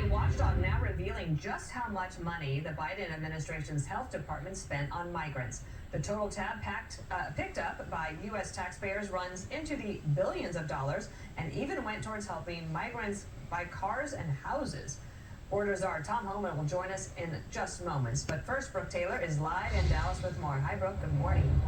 A watchdog now revealing just how much money the Biden administration's health department spent on migrants. The total tab picked up by U.S. taxpayers runs into the billions of dollars and even went towards helping migrants buy cars and houses. Border czar Tom Homan will join us in just moments. But first, Brooke Taylor is live in Dallas with more. Hi, Brooke. Good morning.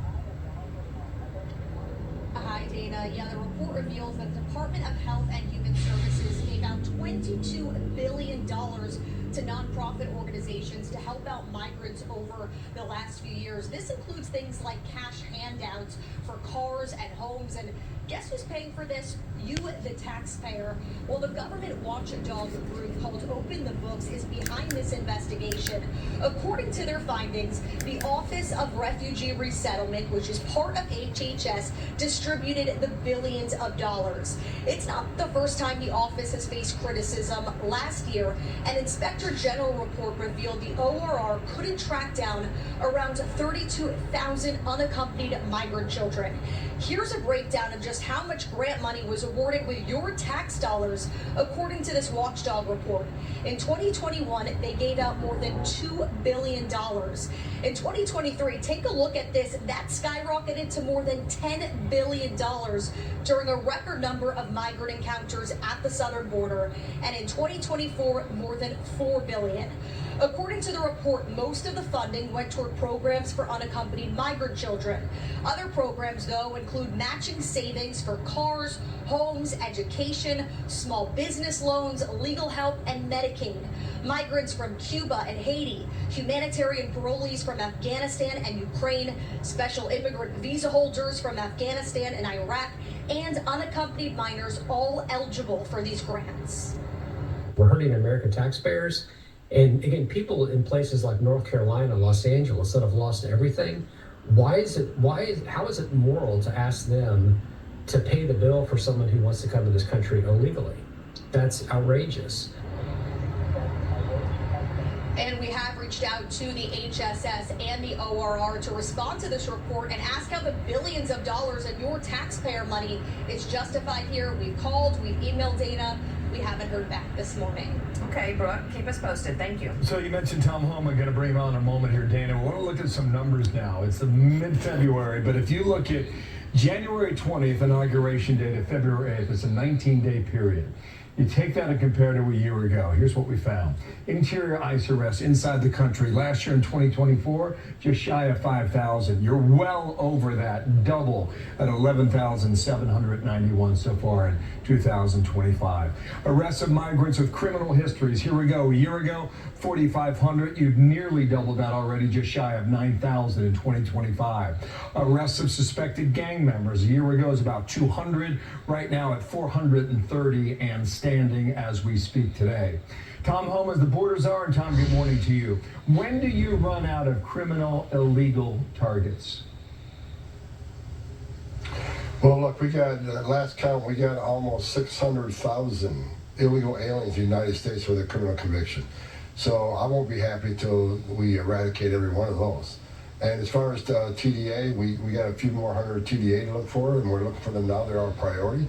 Hi, Dana. Yeah, the report reveals that the Department of Health and Human Services gave out $22 billion to nonprofit organizations to help out migrants over the last few years. This includes things like cash handouts for cars and homes. And guess who's paying for this? You, the taxpayer. Well, the government watchdog group called Open the Books is behind this investigation. According to their findings, the Office of Refugee Resettlement, which is part of HHS, distributed the billions of dollars. It's not the first time the office has faced criticism. Last year, an Inspector General report revealed the ORR couldn't track down around 32,000 unaccompanied migrant children. Here's a breakdown of just how much grant money was awarded with your tax dollars, according to this watchdog report. In 2021, they gave out more than $2 billion. In 2023, take a look at this. That skyrocketed to more than $10 billion during a record number of migrant encounters at the southern border. And in 2024, more than $4 billion. According to the report, most of the funding went toward programs for unaccompanied migrant children. Other programs, though, include matching savings for cars, homes, education, small business loans, legal help, and Medicaid. Migrants from Cuba and Haiti, humanitarian parolees from Afghanistan and Ukraine, special immigrant visa holders from Afghanistan and Iraq, and unaccompanied minors, all eligible for these grants. We're hurting American taxpayers. And again, people in places like North Carolina, Los Angeles that have lost everything, how is it moral to ask them to pay the bill for someone who wants to come to this country illegally? That's outrageous. And we have reached out to the HSS and the ORR to respond to this report and ask how the billions of dollars in your taxpayer money is justified here. We've called, we've emailed Dana. We haven't heard back this morning. Okay, Brooke, keep us posted. Thank you. So you mentioned Tom Homan. Going to bring him on in a moment here, Dana. We want to look at some numbers now. It's the mid-February, but if you look at January 20th, inauguration date of February 8th, it's a 19-day period. You take that and compare to a year ago. Here's what we found. Interior ICE arrests inside the country. Last year in 2024, just shy of 5,000. You're well over that, double at 11,791 so far in 2025. Arrests of migrants with criminal histories. Here we go. A year ago, 4,500. You've nearly doubled that already, just shy of 9,000 in 2025. Arrests of suspected gang members. A year ago is about 200. Right now at 430 and standing as we speak today. Tom Homan is the border czar, and Tom, good morning to you. When do you run out of criminal illegal targets? Well, look, we got, last count, we got almost 600,000 illegal aliens in the United States with a criminal conviction. So I won't be happy till we eradicate every one of those. And as far as TDA, we got a few more hundred TDA to look for, and we're looking for them now. They're our priority.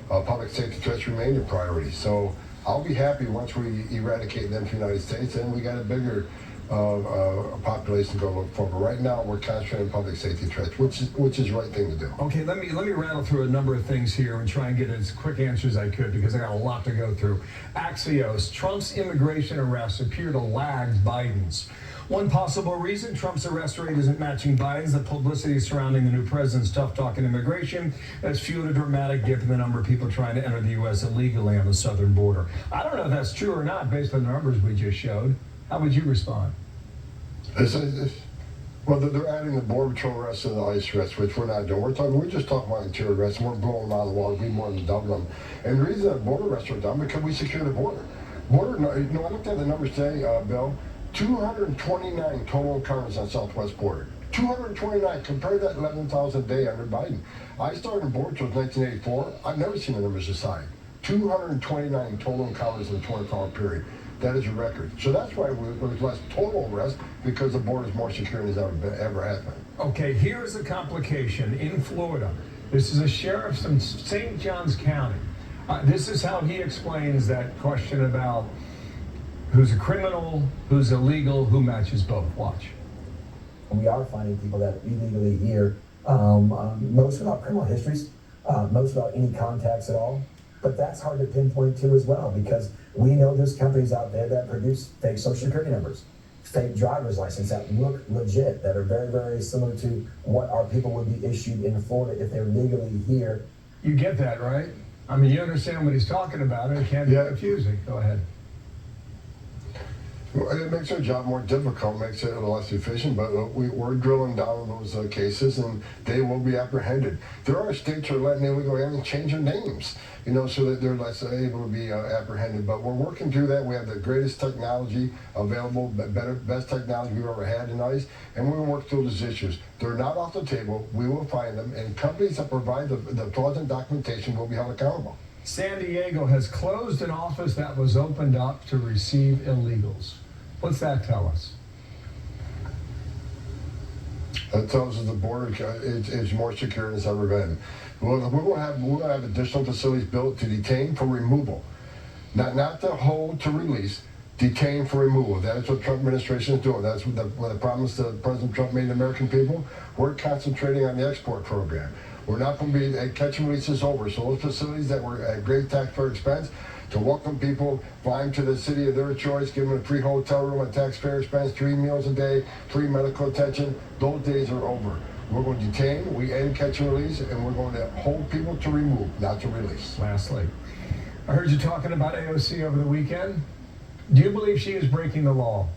Public safety threats remain a priority. So I'll be happy once we eradicate them from the United States, and we got a bigger population to go look for. But right now, we're concentrating on public safety threats, which is the right thing to do. Okay, let me rattle through a number of things here and try and get as quick answers as I could because I got a lot to go through. Axios, Trump's immigration arrests appear to lag Biden's. One possible reason Trump's arrest rate isn't matching Biden's, the publicity surrounding the new president's tough talk in immigration has fueled a dramatic dip in the number of people trying to enter the U.S. illegally on the southern border. I don't know if that's true or not based on the numbers we just showed. How would you respond? Well, they're adding the Border Patrol arrests and the ICE arrests, which we're not doing. We're just talking about interior arrests, and we're blowing them out of the water. We more than double them. And the reason that border arrests are done because we secure the border. I looked at the numbers today, Bill. 229 total encounters on southwest border. 229. Compare that 11,000 a day under Biden. I started in border patrol in 1984. I've never seen the numbers this high. 229 total encounters in a 24-hour period. That is a record. So that's why there's less total arrest, because the border is more secure than it's ever has been. Okay, here's a complication in Florida. This is a sheriff from St. Johns County. This is how he explains that question about Who's a criminal, who's illegal, who matches both. Watch. We are finding people that are illegally here, most without criminal histories, most without any contacts at all. But that's hard to pinpoint too as well, because we know there's companies out there that produce fake social security numbers, fake driver's license that look legit, that are very, very similar to what our people would be issued in Florida if they're legally here. You get that, right? I mean, you understand what he's talking about, and it can be confusing. Go ahead. It makes our job more difficult, makes it less efficient, but we're drilling down on those cases, and they will be apprehended. There are states that are letting illegal aliens change their names, so that they're less able to be apprehended. But we're working through that. We have the greatest technology available, best technology we've ever had in ICE, and we will work through those issues. They're not off the table. We will find them, and companies that provide the fraudulent documentation will be held accountable. San Diego has closed an office that was opened up to receive illegals. What's that tell us? That tells us the border is more secure than it's ever been. We'll have additional facilities built to detain for removal, not to hold to release. Detain for removal. That is what Trump administration is doing. That's what the promise that President Trump made to the American people. We're concentrating on the export program. We're not going to be catch and release is over. So those facilities that were at great taxpayer expense to welcome people, fly them to the city of their choice, give them a free hotel room at taxpayer expense, 3 meals a day, free medical attention, those days are over. We're going to detain, we end catch and release, and we're going to hold people to remove, not to release. Lastly, I heard you talking about AOC over the weekend. Do you believe she is breaking the law?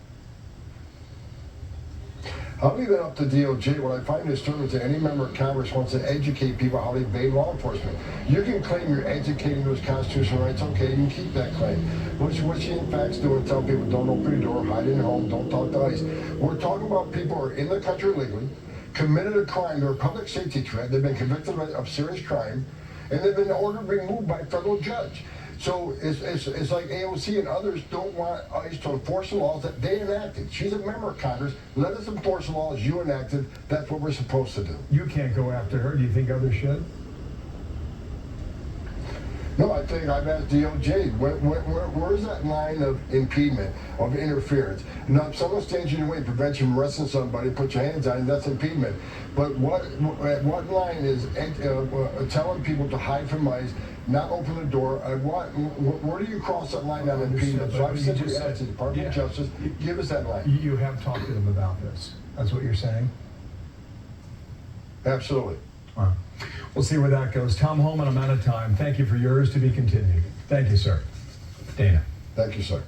I'll leave it up to DOJ. What I find disturbing is that any member of Congress wants to educate people how to evade law enforcement. You can claim you're educating those constitutional rights. Okay, you can keep that claim. What she in fact doing, tell people don't open your door, hide in your home, don't talk to ICE. We're talking about people who are in the country illegally, committed a crime, they're a public safety threat, they've been convicted of serious crime, and they've been ordered removed by a federal judge. So it's like AOC and others don't want ICE to enforce the laws that they enacted. She's a member of Congress. Let us enforce the laws you enacted. That's what we're supposed to do. You can't go after her. Do you think others should? No, I think I've asked DOJ, where's that line of impediment, of interference? Now, if someone stands in your way, prevents you from arresting somebody, put your hands on it, that's impediment. But what line is telling people to hide from ICE, not open the door? Where do you cross that line on impediment? So I've simply asked the Department of Justice, give us that line. You have talked to them about this. That's what you're saying? Absolutely. Wow. We'll see where that goes. Tom Holman, I'm out of time. Thank you for yours to be continued. Thank you, sir. Dana. Thank you, sir.